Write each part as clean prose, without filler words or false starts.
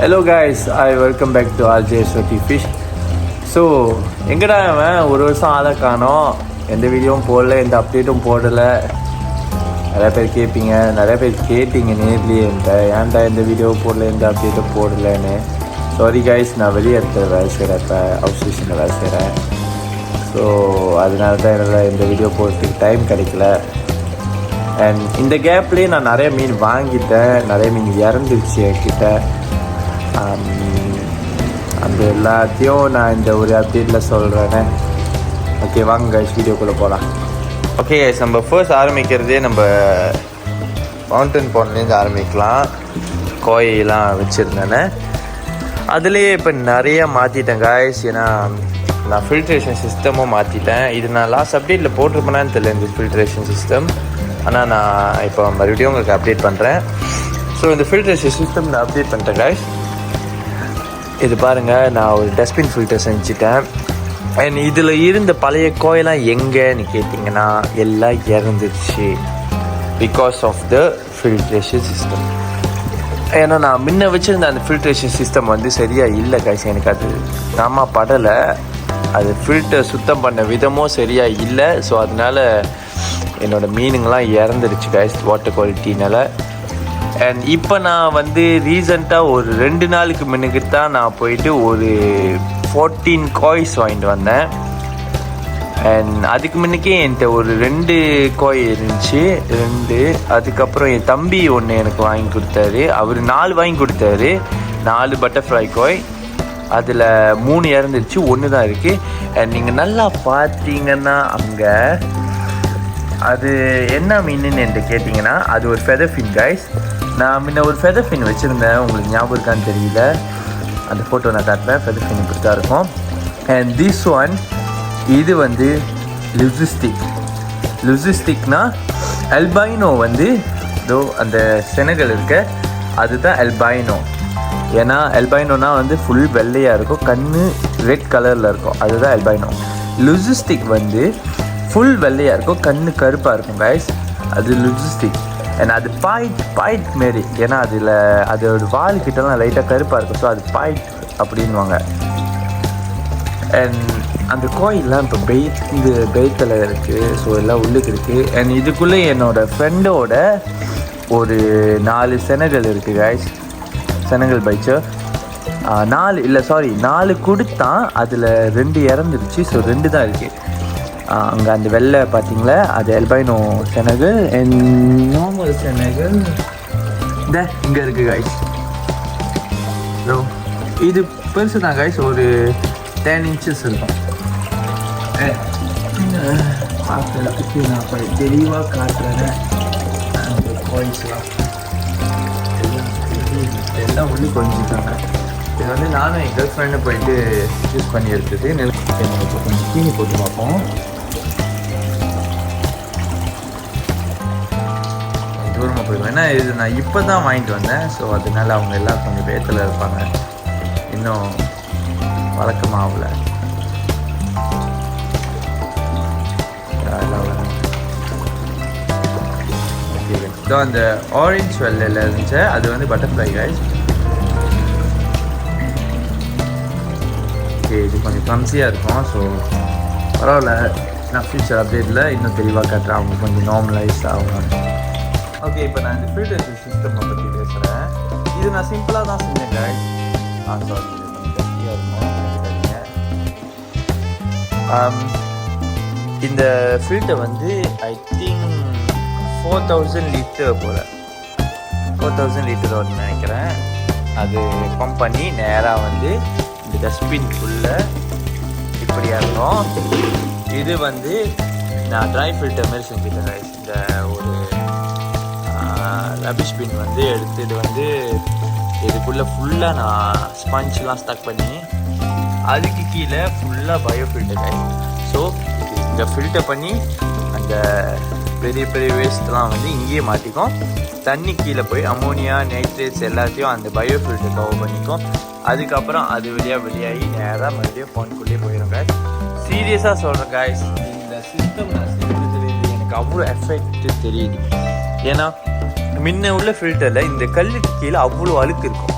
Hello guys, welcome back to RJSOT Fish. So எங்கடா அவன் ஒரு வருஷம் ஆளை காணோம், எந்த வீடியோவும் போடல, எந்த அப்டேட்டும் போடலை. நிறையா பேர் கேட்பீங்க, நிறையா பேர் கேட்டீங்க நேர்லேயே என்கிட்ட, ஏன்டா எந்த வீடியோவும் போடல, எந்த அப்டேட்டும் போடலைன்னு. சாரி கைஸ், நான் வெளியே இடத்துல வேலை செய்கிறேன், இப்போ ஹவுஸ் ஸ்டேஷனில் வேலை செய்கிறேன். ஸோ அதனால தான் என்னால் இந்த வீடியோ போடுறதுக்கு டைம் கிடைக்கல. அண்ட் இந்த கேப்லேயே நான் நிறைய மீன் வாங்கிட்டேன், நிறைய மீன் இறந்துருச்சு என்கிட்ட. அந்த எல்லாத்தையும் நான் இந்த ஒரு அப்டேட்டில் சொல்கிறேனே. ஓகே வாங்க கைஸ், வீடியோக்குள்ளே போகலாம். ஓகே கைஸ், நம்ம ஃபர்ஸ்ட் ஆரம்பிக்கிறதே நம்ம மவுண்டன் பாண்ட்லேருந்து ஆரம்பிக்கலாம். கோயெல்லாம் வச்சுருந்தேனே, அதுலேயே இப்போ நிறைய மாற்றிட்டேன் கைஸ். ஏன்னா நான் ஃபில்ட்ரேஷன் சிஸ்டமும் மாற்றிட்டேன். இது நான் லாஸ்ட் அப்டேட்டில் போட்டிருப்பேனான்னு தெரியல இந்த ஃபில்ட்ரேஷன் சிஸ்டம், ஆனால் நான் இப்போ மறுபடியும் உங்களுக்கு அப்டேட் பண்ணுறேன். ஸோ இந்த ஃபில்ட்ரேஷன் சிஸ்டம் நான் அப்டேட் பண்ணிட்டேன் கைஸ். இது பாருங்கள், நான் ஒரு டஸ்ட்பின் ஃபில்டர் செஞ்சுட்டேன். அண்ட் இதில் இருந்த பழைய கோயெல்லாம் எங்கேன்னு கேட்டிங்கன்னா எல்லாம் இறந்துருச்சு, because of the filtration system. ஏன்னா நான் முன்ன வச்சுருந்த அந்த ஃபில்ட்ரேஷன் சிஸ்டம் வந்து சரியாக இல்லை கைஸ், எனக்கு அது நாம படலை. அது ஃபில்டர் சுத்தம் பண்ண விதமும் சரியாக இல்லை. ஸோ அதனால என்னோடய மீனுங்கெலாம் இறந்துருச்சு கைஸ், வாட்டர் குவாலிட்டினால். அண்ட் இப்போ நான் வந்து ரீசண்டாக ஒரு 2 நாளுக்கு முன்னுக்கு தான் நான் போயிட்டு ஒரு 14 காய்ஸ் வாங்கிட்டு வந்தேன். அண்ட் அதுக்கு முன்னுக்கே என்கிட்ட ஒரு 2 கோய் இருந்துச்சு, 2. அதுக்கப்புறம் என் தம்பி ஒன்று எனக்கு வாங்கி கொடுத்தாரு, அவர் 4 வாங்கி கொடுத்தாரு, 4 பட்டர்ஃப்ளை கோய். அதில் 3 இறந்துருச்சு, 1 தான் இருக்குது. அண்ட் நீங்கள் நல்லா பார்த்தீங்கன்னா அங்கே அது என்ன மீனுன்னு என்கிட்ட கேட்டிங்கன்னா அது ஒரு ஃபெதர் ஃபின் கைஸ். நான் முன்ன ஒரு ஃபெதர் ஃபின் வச்சுருந்தேன், உங்களுக்கு ஞாபகம் இருக்கான்னு தெரியல. அந்த ஃபோட்டோ நான் காட்டுறேன். ஃபெதர் ஃபின் இப்படி தான் இருக்கும். அண்ட் திஸ் ஒன், இது வந்து லுசிஸ்டிக்னா அல்பைனோ வந்து இதோ அந்த செனகல் இருக்க அதுதான் அல்பைனோ. ஏன்னா அல்பைனோனா வந்து ஃபுல் வெள்ளையாக இருக்கும், கண்ணு ரெட் கலரில் இருக்கும், அதுதான் அல்பைனோ. லுசிஸ்டிக் வந்து ஃபுல் வெள்ளையாக இருக்கும், கண்ணு கருப்பாக இருக்கும் கைஸ், அது லுசிஸ்டிக். அண்ட் அது பாயிண்ட் மாரி, ஏன்னா அதில் அதோட வால் கிட்டலாம் லைட்டாக கருப்பாக இருக்கும், ஸோ அது பாயிண்ட் அப்படின்வாங்க. அண்ட் அந்த கோயிலெலாம் இப்போ பெய்த்தில் இருக்குது, ஸோ எல்லாம் உள்ளுக்கு இருக்குது. அண்ட் இதுக்குள்ளே என்னோடய ஃப்ரெண்டோட ஒரு 4 செனகல் இருக்குது கைஸ், செனகல் பைச்சர். 4 கொடுத்தான், அதில் 2 இறந்துருச்சு, ஸோ 2 தான் இருக்குது. அங்கே அந்த வெள்ளை பார்த்தீங்களா, அது albino Senegal. And normal Senegal இங்கே இருக்குது கைஸ். ஸோ இது பெருசு தான் கைஸ், ஒரு 10 இன்ச்சஸ் இருக்கும். பார்க்கறதுக்கு நான் இப்போ தெளிவாக காட்டுறேன். அந்த கோயில்ஸ்லாம் எல்லாம் உள்ளே கொஞ்சிட்டாங்க. இது வந்து நானும் என் கேர்ள் ஃப்ரெண்டை போயிட்டு யூஸ் பண்ணி எடுத்தது. இப்போ கொஞ்சம் தீனி போட்டு பார்ப்போம். தூரமாக போயிடுவேன், ஏன்னா இது நான் இப்போ தான் வாங்கிட்டு வந்தேன். ஸோ அதனால அவங்க எல்லாம் கொஞ்சம் வேத்தில் இருப்பாங்க, இன்னும் வழக்கமாகல. ஸோ அந்த ஆரஞ்ச் வெள்ளையில் இருந்துச்சு, அது வந்து பட்டர்ஃப்ளை கைஸ். ஓகே, இது கொஞ்சம் கம்சியாக இருக்கும், ஸோ பரவாயில்ல. நான் ஃபியூச்சர் அப்டேட்டில் இன்னும் தெளிவாக காட்டுறேன், அவங்க கொஞ்சம் நார்மலைஸ் ஆகும். ஓகே, இப்போ நான் இந்த ஃபில்டரேஷன் சிஸ்டம் பற்றி பேசுகிறேன். இது நான் சிம்பிளாக தான் செஞ்சேன் கைஸ். சாரி, இது கொஞ்சம் கட்டியாக இருக்கும். இந்த ஃபில்டர் வந்து ஐ திங்க் 4000 லிட்டர் போல், 4000 லிட்டர் வரும்னு நினைக்கிறேன். அது பம்ப் பண்ணி நேராக வந்து இந்த டஸ்ட்பின்குள்ளே இப்படியா இருக்கும். இது வந்து நான் ட்ரை ஃபில்டர் மாதிரி செஞ்சுட்டேன் கைஸ். இந்த ஒரு ரபிஷ் பின் வந்து எடுத்து இது வந்து இதுக்குள்ளே ஃபுல்லாக நான் ஸ்பஞ்ச்லாம் ஸ்டக் பண்ணி அதுக்கு கீழே ஃபுல்லாக பயோ ஃபில்டர் கைஸ். ஸோ இங்கே ஃபில்டர் பண்ணி அந்த பெரிய பெரிய வேஸ்ட்லாம் வந்து இங்கேயே மாற்றிக்கும். தண்ணி கீழே போய் அமோனியா, நைட்ரேட்ஸ் எல்லாத்தையும் அந்த பயோ ஃபில்டர் கவர் பண்ணிக்கும். அதுக்கப்புறம் அது வெளியாகி நேராக மறுபடியும் ஃபோனுக்குள்ளேயே போயிடும் கைஸ். சீரியஸாக சொல்கிறேன் கைஸ், இந்த சிஸ்டம் நான் செஞ்சது எனக்கு அவ்வளோ எஃபெக்ட் தெரியுது. ஏன்னா முன்ன உள்ள ஃபில்டரில் இந்த கல்லுக்கு கீழே அவ்வளோ அழுக்கு இருக்கும்.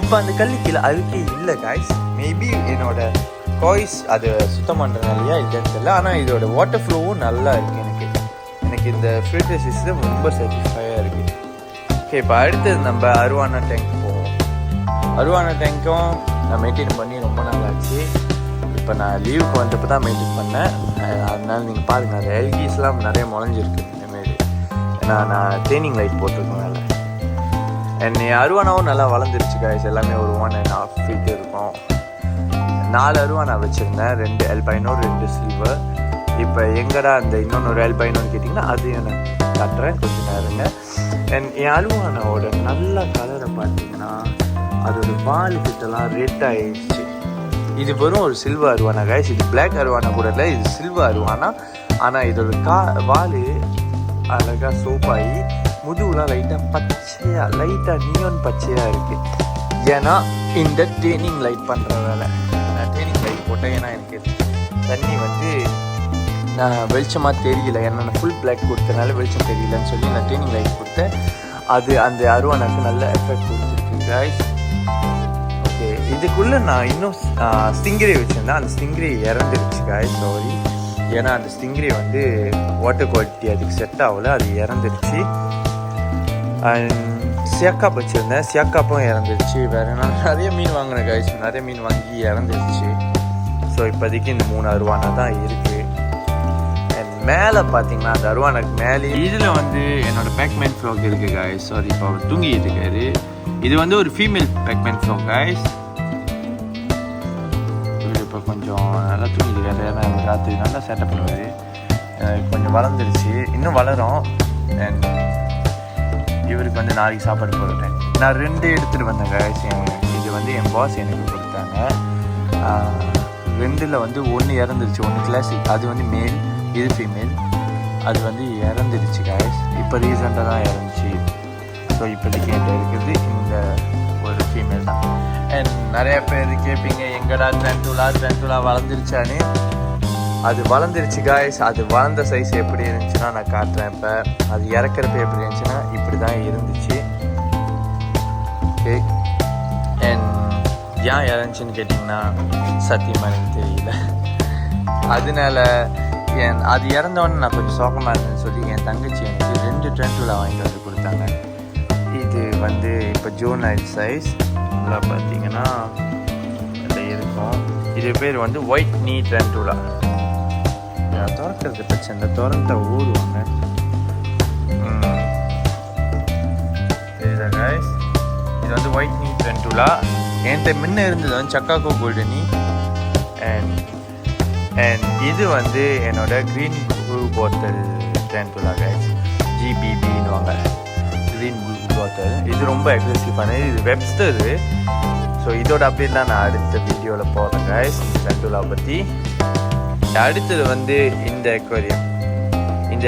இப்போ அந்த கல் கீழே அழுக்கே இல்லை காய்ஸ். மேபி என்னோட காய்ஸ் அது சுத்தம் பண்ணுறதுனாலையா இல்லைன்னு தெரியல. ஆனால் இதோட வாட்டர் ஃப்ளோவும் நல்லா இருக்குது. எனக்கு இந்த ஃபில்டர் சிஸ்டம் ரொம்ப சாட்டிஸ்ஃபையாக இருக்குது. ஓகே, இப்போ அடுத்தது நம்ம அருவானா டேங்க் போவோம். அருவானா டேங்க்கும் நான் மெயின்டைன் பண்ணி ரொம்ப நாள் ஆச்சு. இப்போ நான் லீவுக்கு வந்தப்போ தான் மெயின்டைன் பண்ணேன். அதனால நீங்கள் பாருங்கள், அந்த எல்கிஸ்லாம் நிறைய முளைஞ்சிருக்கு இந்தமாரி. ஏன்னா நான் ட்ரெயினிங் லைட் போட்டிருக்கேன் மேலே. என்னை அருவானாவும் நல்லா வளர்ந்துருச்சு காய்ஸ். எல்லாமே ஒரு 1.5 feet இருக்கும். 4 அருவானா வச்சுருந்தேன், 2 albino 2 silver. இப்போ எங்கடா அந்த இன்னொன்று albinoன்னு கேட்டிங்கன்னா அதையும் நான் காட்டுறேன், கொஞ்சம் நேரங்க. என் அருவானாவோட நல்ல கலரை பார்த்தீங்கன்னா அதோட வால் கிட்டலாம் ரெட் ஆயிடுச்சு. இது வெறும் ஒரு சில்வர் அருவானா காய்ஸ். இது பிளாக் அருவானா கூட இல்லை, இது சில்வர் அருவானா. ஆனால் இதோட வால் அழகாக சோப்பாகி முதுகுலாம் லைட்டாக பச்சையாக, லைட்டாக நியோன் பச்சையாக இருக்குது. ஏன்னா இந்த ட்ரெயினிங் லைட் பண்ணுற வேலை. நான் ட்ரெயினிங் லைட் போட்டேன். ஏன்னா எனக்கு தண்ணி வந்து நான் வெளிச்சமாக தெரியல, ஏன்னா நான் ஃபுல் பிளாக் கொடுத்தனால வெளிச்சம் தெரியலன்னு சொல்லி நான் ட்ரெயினிங் லைட் கொடுத்தேன். அது அந்த அருவானாக்கு நல்ல எஃபெக்ட் கொடுத்துருக்கு காய்ஸ். ஓகே, இதுக்குள்ளே நான் இன்னும் ஸ்டிங்கிரே வச்சுருந்தேன். அந்த ஸ்டிங்கிரே இறந்துருச்சு காய்ஸ், சாரி. ஏன்னா அந்த ஸ்டிங்கிரே வந்து வாட்டர் குவாலிட்டி அதுக்கு செட் ஆகலை, அது இறந்துருச்சு. சியாக்காப் வச்சுருந்தேன், சியாக்காப்பும் இறந்துருச்சு. வேறு என்ன, நிறைய மீன் வாங்கினேன் காய்ஸ், நிறைய மீன் வாங்கி இறந்துருச்சு. ஸோ இப்போதைக்கு இந்த 3 அருவானா தான் இருக்குது. மேலே பார்த்தீங்கன்னா அந்த அருவானாக்கு மேலே இதில் வந்து என்னோட பேக்மேன் ஃப்ராக் இருக்குது காய்ஸ். சாரி, இப்போ அவர் தூங்கிட்டு இருக்காரு. இது வந்து ஒரு ஃபீமேல் பேக்மேன் ஃப்ராக் காய்ஸ். இவர் இப்போ கொஞ்சம் நல்லா தூங்கிட்டு இருக்காரு. ஏன்னா ராத்திரி நல்லா செட்டப் பண்ணுவார். கொஞ்சம் வளர்ந்துருச்சு, இன்னும் வளரும். அண்ட் இவருக்கு வந்து நாளைக்கு சாப்பாடு போட்டுட்டேன். நான் 2 எடுத்துகிட்டு வந்தேன் காய்ஸ். இது வந்து என் பாஸ் எனக்கு கொடுத்தாங்க. 2ல் வந்து 1 இறந்துருச்சு, 1 கிளாசிக். அது வந்து மேல், இது ஃபீமேல். அது வந்து இறந்துருச்சு காய்ஸ். இப்போ ரீசெண்டாக தான் இறந்துச்சு. ஸோ இப்போதைக்கு என்கிட்ட இருக்கிறது இந்த ஒரு ஃபீமேல் தான். அண்ட் நிறைய பேர் கேட்பீங்க, எங்கடா ட்ரெண்டுலா வளர்ந்துருச்சான்னு. அது வளர்ந்துருச்சு காய்ஸ். அது வளர்ந்த சைஸ் எப்படி இருந்துச்சுன்னா நான் காட்டுறேன். இப்போ அது இறக்குறப்ப எப்படி இருந்துச்சுன்னா இப்படி தான் இருந்துச்சு. ஓகே, அண்ட் ஏன் இறந்துச்சுன்னு கேட்டிங்கன்னா சத்தியமாக எனக்கு தெரியல. அதனால அது இறந்தோன்னு நான் கொஞ்சம் சோகமாக இருந்தேன்னு சொல்லி என் தங்கச்சி எனக்கு 2 ட்ரெண்டுலா வாங்கிட்டு வந்து கொடுத்தாங்க. இது வந்து இப்போ ஜூன் சைஸ் நல்லா பார்த்தீங்கன்னா அதில் இருக்கும். இது பேர் வந்து ஒயிட் நீ ட்ரெண்டுலா. திறக்கிறது பிரச்சனை, இந்த திறந்த ஊடுவாங்க. சரிதா காய்ஸ், இது வந்து ஒயிட் நீ ட்ரெண்டுலா. என்கிட்ட முன்ன இருந்தது வந்து சக்காகோ கோல்டனி. அண்ட் இது வந்து என்னோட க்ரீன் ப்ளூ பாட்டில் ட்ரெண்டுலா காய்ஸ். GBBன்னு வாங்க, க்ரீன் ப்ளூ பாட்டில். இது ரொம்ப அக்ரெசிவானது. இது வெப்ஸ்டரு. ஸோ இதோட அப்டேட்லாம் நான் அடுத்த வீடியோவில் போகிறேன் காய்ஸ் இந்த ட்ரெண்டுலா பற்றி. அடுத்தது வந்து இந்த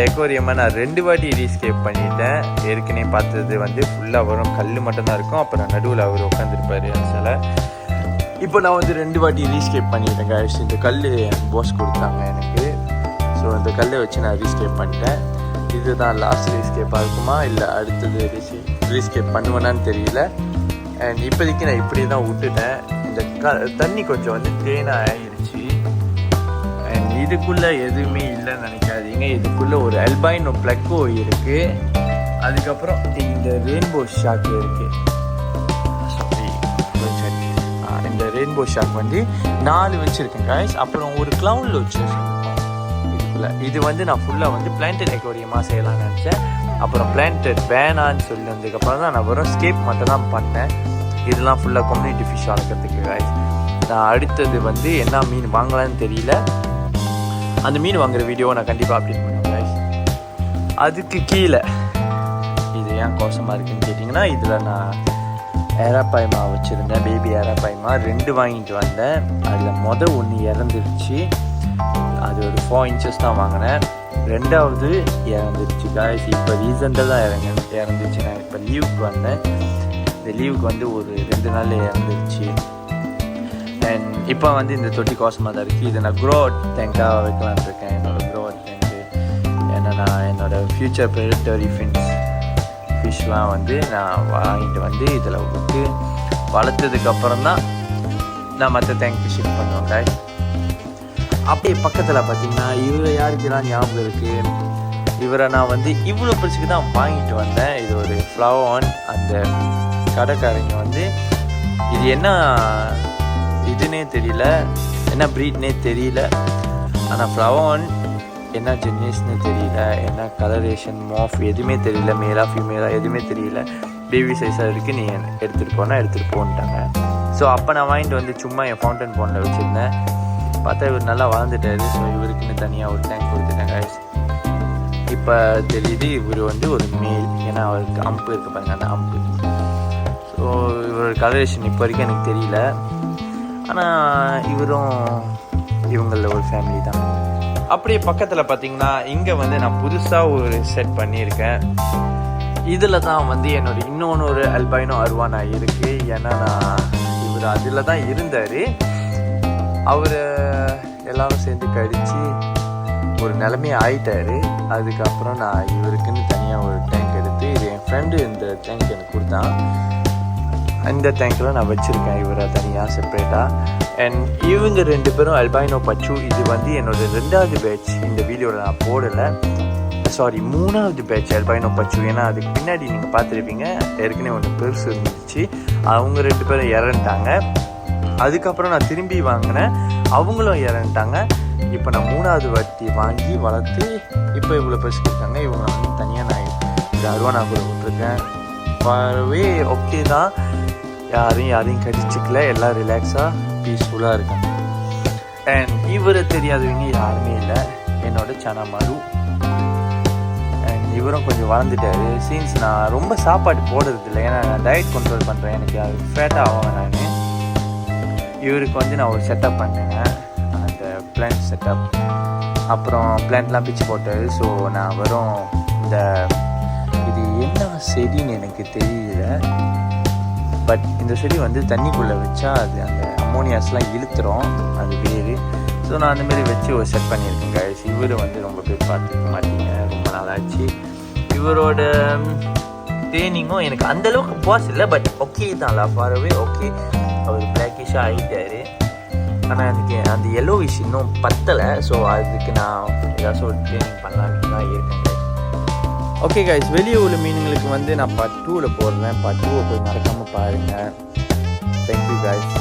எக்வேரியமை நான் 2 வாட்டி ரீஸ்கேப் பண்ணிட்டேன். ஏற்கனவே பார்த்தது வந்து ஃபுல்லாக வரும் கல் மட்டும்தான் இருக்கும். அப்புறம் நடுவில் அவர் உட்காந்துருப்பார் சில. இப்போ நான் வந்து 2 வாட்டி ரீஸ்கேப் பண்ணிட்டேன் காய்ஸ். இந்த கல் என் பாஸ் கொடுத்தாங்க எனக்கு. ஸோ இந்த கல்லை வச்சு நான் ரீஸ்கேப் பண்ணிட்டேன். இதுதான் லாஸ்ட் ரீஸ்கேப்பாக இருக்குமா இல்லை அடுத்தது ரீஸ்கேப் பண்ணுவேனான்னு தெரியல. அண்ட் இப்போதைக்கு நான் இப்படி தான் விட்டுட்டேன். இந்த தண்ணி கொஞ்சம் வந்து தேனாக ஆகிடுச்சு. அண்ட் இதுக்குள்ளே எதுவுமே இல்லைன்னு நினைக்காதீங்க. இதுக்குள்ளே ஒரு அல்பைனோ பிளக்கோ இருக்குது. அதுக்கப்புறம் இந்த ரெயின்போ ஷாக் இருக்குது. இந்த ரெயின்போ ஷாக் வந்து 4 வச்சுருக்கேன் காய்ஸ். அப்புறம் ஒரு க்ளவுனில் வச்சுருக்கேன் இதுக்குள்ளே. இது வந்து நான் ஃபுல்லாக வந்து பிளான்டட் எக்வேரியமாக செய்யலாம்னு நினச்சேன். அப்புறம் பிளான்டட் வேணான்னு சொல்லி வந்ததுக்கப்புறம் தான் நான் வெறும் ஸ்கேப் மட்டும் தான் பண்ணேன். இதெல்லாம் ஃபுல்லாக கம்யூனிட்டி ஃபிஷ் வளர்க்குறதுக்கு காய்ஸ். நான் அடுத்தது வந்து என்ன மீன் வாங்கலான்னு தெரியல. அந்த மீன் வாங்குகிற வீடியோவை நான் கண்டிப்பாக அப்டேட் பண்ணுவேன் காய்ஸ். அதுக்கு கீழே இது ஏன் கோசமாக இருக்குதுன்னு கேட்டிங்கன்னா, இதில் நான் ஏராப்பாய்மா வச்சுருந்தேன். பேபி ஏராப்பாய்மா 2 வாங்கிட்டு வந்தேன். அதில் 1 இறந்துருச்சு. அது ஒரு 4 inches தான் வாங்கினேன். 2வது இறந்துருச்சு காய்ஸ். இப்போ ரீசெண்டாக தான் இறந்துச்சு. நான் இப்போ லீவுக்கு வந்தேன். இந்த லீவுக்கு வந்து ஒரு 2 நாளில் இறந்துருச்சு. அண்ட் இப்போ வந்து இந்த தொட்டி கோசமாக தான் இருக்குது. இதை நான் க்ரோஅவுட் டேங்காக வைக்கலான்னு இருக்கேன். என்னோடய க்ரோஅவுட் டேங்க்கு. ஏன்னா நான் என்னோடய ஃப்யூச்சர் ப்ரெடட்டரி ஃபிஷ்லாம் வந்து நான் வாங்கிட்டு வந்து இதில் விட்டு வளர்த்ததுக்கப்புறம் தான் நான் மற்ற டேங்க்கு ஷிஃப்ட் பண்ணுவேன் guys. அப்படியே பக்கத்தில் பார்த்தீங்கன்னா இவரை யாருக்குலாம் ஞாபகம் இருக்குது, இவரை நான் வந்து இவ்வளோ பிடிச்சிக்கு தான் வாங்கிட்டு வந்தேன். இது ஒரு ஃப்ளவர் ஆன். அந்த கடைக்காரங்க வந்து இது என்ன இதுன்னே தெரியல, என்ன ப்ரீட்னே தெரியல, ஆனால் ஃப்ளவர் ஆன் என்ன ஜென்னிஸ்னு தெரியல, என்ன கலரேஷன் மாஃப் எதுவுமே தெரியல, மேலா ஃபீமேலா எதுவுமே தெரியல. பேபி சைஸாக இருக்குது, நீ எடுத்துகிட்டு போனால் எடுத்துகிட்டு போன்ட்டாங்க. ஸோ அப்போ நான் வாங்கிட்டு வந்து சும்மா என் ஃபவுண்டன் போனில் வச்சுருந்தேன். பார்த்தா இவர் நல்லா வளர்ந்துட்டாரு. ஸோ இவருக்குன்னு தனியாக ஒரு டேங்க் கொடுத்துட்டேன் guys. இப்போ தெரியுது இவர் வந்து ஒரு மேல், ஏன்னா அவருக்கு அம்பு இருக்குது பாருங்க, அந்த அம்பு. ஸோ இவரோட கலரேஷன் இப்போ வரைக்கும் எனக்கு தெரியல, ஆனால் இவரும் இவங்களில் ஒரு ஃபேமிலி தான். அப்படியே பக்கத்தில் பார்த்தீங்கன்னா இங்கே வந்து நான் புதுசாக ஒரு செட் பண்ணியிருக்கேன். இதில் தான் வந்து என்னோட இன்னொன்று அல்பைனோ அர்வானா இருக்குது. ஏன்னா நான் இவர் அதில் தான் இருந்தார். அவர் எல்லோரும் சேர்ந்து கடித்து ஒரு நிலைமையை ஆயிட்டார். அதுக்கப்புறம் நான் இவருக்குன்னு தனியாக ஒரு டேங்க் எடுத்து, இது என் ஃப்ரெண்டு இந்த டேங்க் எனக்கு கொடுத்தான். இந்த டேங்க்கில் நான் வச்சுருக்கேன் இவரை தனியாக செப்ரேட்டாக. அண்ட் இவங்க 2 பேரும் அல்பைனோ பச்சு. இது வந்து என்னோட 2வது பேட்ச். இந்த வீடியோவில் நான் போடலை, சாரி 3வது பேட்ச் அல்பைனோ பச்சு. ஏன்னா அதுக்கு பின்னாடி நீங்கள் பார்த்துருப்பீங்க, ஏற்கனவே ஒன்று பெருசு இருந்துச்சு. அவங்க 2 பேரும் இறந்துட்டாங்க. அதுக்கப்புறம் நான் திரும்பி வாங்கினேன், அவங்களும் இறந்துட்டாங்க. இப்போ நான் 3வது வாட்டி வாங்கி வளர்த்து இப்போ இவ்வளோ பெருசு இருக்காங்க. இவங்க வந்து தனியாக நான் இது அருவானா கூட விட்டுருக்கேன். வரவே ஓகே தான், யாரையும் கடிச்சிக்கல, எல்லாம் ரிலாக்ஸாக பீஸ்ஃபுல்லாக இருக்காங்க. அண்ட் இவரை தெரியாதவங்க யாருமே இல்லை, என்னோட சனா மாரு. அண்ட் இவரும் கொஞ்சம் வளர்ந்துட்டாரு. சீன்ஸ் நான் ரொம்ப சாப்பாடு போடுறதில்லை, ஏன்னா நான் டயட் கண்ட்ரோல் பண்ணுறேன், எனக்கு அது ஃபேட்டாக ஆகும். நான் இவருக்கு வந்து நான் ஒரு செட்டப் பண்ணேங்க, அந்த பிளான்ட் செட்டப். அப்புறம் பிளான்ட்லாம் பிச்சு போட்டார். ஸோ நான் வரும் இந்த இது என்ன செடின்னு எனக்கு தெரியல, பட் இந்த செடி வந்து தண்ணிக்குள்ளே வச்சா அது அந்த அமோனியாஸ்லாம் இழுத்துரும், அது வேறு. ஸோ நான் அந்தமாரி வச்சு ஒரு செட் பண்ணியிருக்கேன் guys. இவர் வந்து ரொம்ப பேர் பார்த்துக்க மாட்டீங்க, ரொம்ப நாளாச்சு. இவரோட ட்ரெயினிங்கும் எனக்கு அந்தளவுக்கு பாஸ் இல்லை, பட் ஓகே தான், லாஃபாரவே ஓகே. அவர் பிளாக்கிஷாக ஆகிட்டார். ஆனால் எனக்கு அந்த எல்லோவிஷ் இன்னும் பத்தலை. ஸோ அதுக்கு நான் ஏதாச்சும் ஒரு ட்ரைனிங் பண்ணலான்னு தான் இருக்கேன். ஓகே கைஸ், வெளியே உள்ள மீனுங்களுக்கு வந்து நான் பார்ட் 2ல் போடுறேன். பார்ட் 2 போய் மறக்காமல் பாருங்கள். Thank you guys.